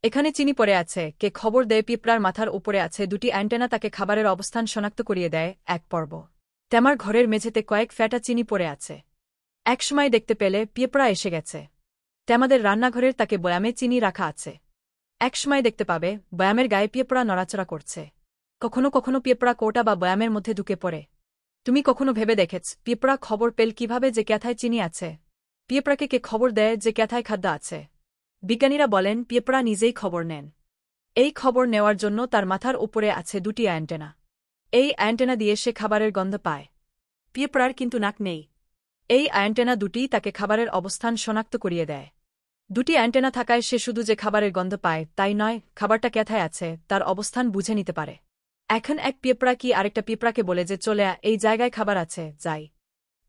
এখানে চিনি পড়ে আছে, কে খবর দেয়? পিঁপড়ার মাথার উপরে আছে দুটি অ্যান্টেনা, তাকে খাবারের অবস্থান শনাক্ত করিয়ে দেয়। এক পর্ব। তেমার ঘরের মেঝেতে কয়েক ফ্যাটা চিনি পড়ে আছে। একসময় দেখতে পেলে পিঁপড়া এসে গেছে। তেমাদের রান্নাঘরের তাকে বয়ামে চিনি রাখা আছে। একসময় দেখতে পাবে বয়ামের গায়ে পিঁপড়া নড়াচড়া করছে। কখনো কখনো পিঁপড়া কৌটা বা বয়ামের মধ্যে ঢুকে পড়ে। তুমি কখনো ভেবে দেখেছ পিঁপড়া খবর পেল কিভাবে যে ক্যাথায় চিনি আছে? পিঁপড়াকে কে খবর দেয় যে ক্যাথায় খাদ্য আছে? বিজ্ঞানীরা বলেন পিঁপড়া নিজেই খবর নেন। এই খবর নেওয়ার জন্য তার মাথার উপরে আছে দুটি অ্যান্টেনা। এই অ্যান্টেনা দিয়ে সে খাবারের গন্ধ পায়। পিঁপড়ার কিন্তু নাক নেই। এই অ্যান্টেনা দুটি তাকে খাবারের অবস্থান শনাক্ত করিয়ে দেয়। দুটি অ্যান্টেনা থাকায় সে শুধু যে খাবারের গন্ধ পায় তাই নয়, খাবারটা ক্যাথায় আছে তার অবস্থান বুঝে নিতে পারে। এখন এক পিঁপড়া কি আরেকটা পিঁপড়াকে বলে যে চলে এই জায়গায় খাবার আছে, যাই।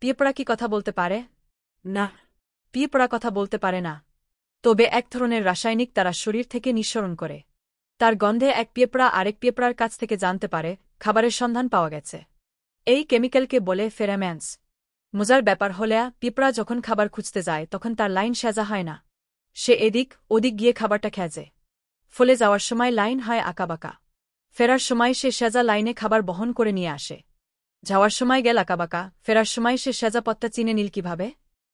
পিঁপড়া কি কথা বলতে পারে? না, পিঁপড়া কথা বলতে পারে না। তবে এক ধরনের রাসায়নিক তারা শরীর থেকে নিঃসরণ করে। তার গন্ধে এক পিঁপড়া আরেক পিঁপড়ার কাছ থেকে জানতে পারে খাবারের সন্ধান পাওয়া গেছে। এই কেমিক্যালকে বলে ফেরামেন্স। মজার ব্যাপার হলে পিঁপড়া যখন খাবার খুঁজতে যায় তখন তার লাইন সাজা হয় না। সে এদিক ওদিক গিয়ে খাবারটা খেজে। ফলে যাওয়ার সময় লাইন হয় আঁকাবাঁকা। ফেরার সময় সে সাজা লাইনে খাবার বহন করে নিয়ে আসে। যাওয়ার সময় গেল আঁকাবাঁকা, ফেরার সময় সে সাজা পথটা চিনে নিল কিভাবে?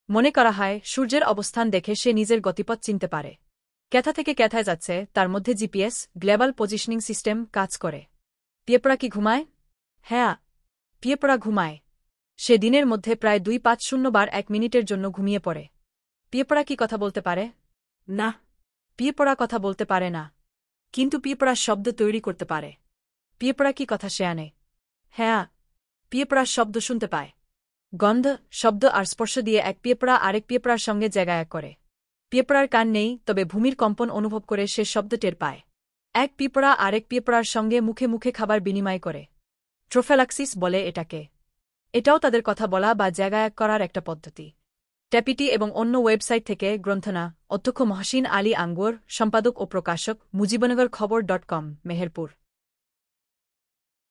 মনে করা হয় সূর্যের অবস্থান দেখে সে নিজের গতিপথ চিনতে পারে। ক্যাথা থেকে ক্যাথায় যাচ্ছে তার মধ্যে জিপিএস গ্লোবাল পজিশনিং সিস্টেম কাজ করে। পিঁপড়া কি ঘুমায়? হ্যাঁ, পিঁপড়া ঘুমায়। সে দিনের মধ্যে প্রায় 2-5-0 বার 1 মিনিটের জন্য ঘুমিয়ে পড়ে। পিঁপড়া কি কথা বলতে পারে? না, পিঁপড়া কথা বলতে পারে না। কিন্তু পিঁপড়া শব্দ তৈরি করতে পারে। পিঁপড়া কি কথা সে আনে? হ্যাঁ, পিঁপড়া শব্দ শুনতে পায়। গন্ধ, শব্দ আর স্পর্শ দিয়ে এক পিঁপড়া আরেক পিঁপড়ার সঙ্গে জায়গায় করে। পিঁপড়ার কান নেই, তবে ভূমির কম্পন অনুভব করে সে শব্দ টের পায়। এক পিঁপড়া আরেক পিঁপড়ার সঙ্গে মুখে মুখে খাবার বিনিময় করে। ট্রোফ্যালাক্সিস বলে এটাকে। এটাও তাদের কথা বলা বা জায়গায় করার একটা পদ্ধতি। ট্যাপিটি এবং অন্য ওয়েবসাইট থেকে গ্রন্থনা, অধ্যক্ষ মহসিন আলী আঙ্গুর, সম্পাদক ও প্রকাশক মুজিবনগর খবর.com, মেহেরপুর।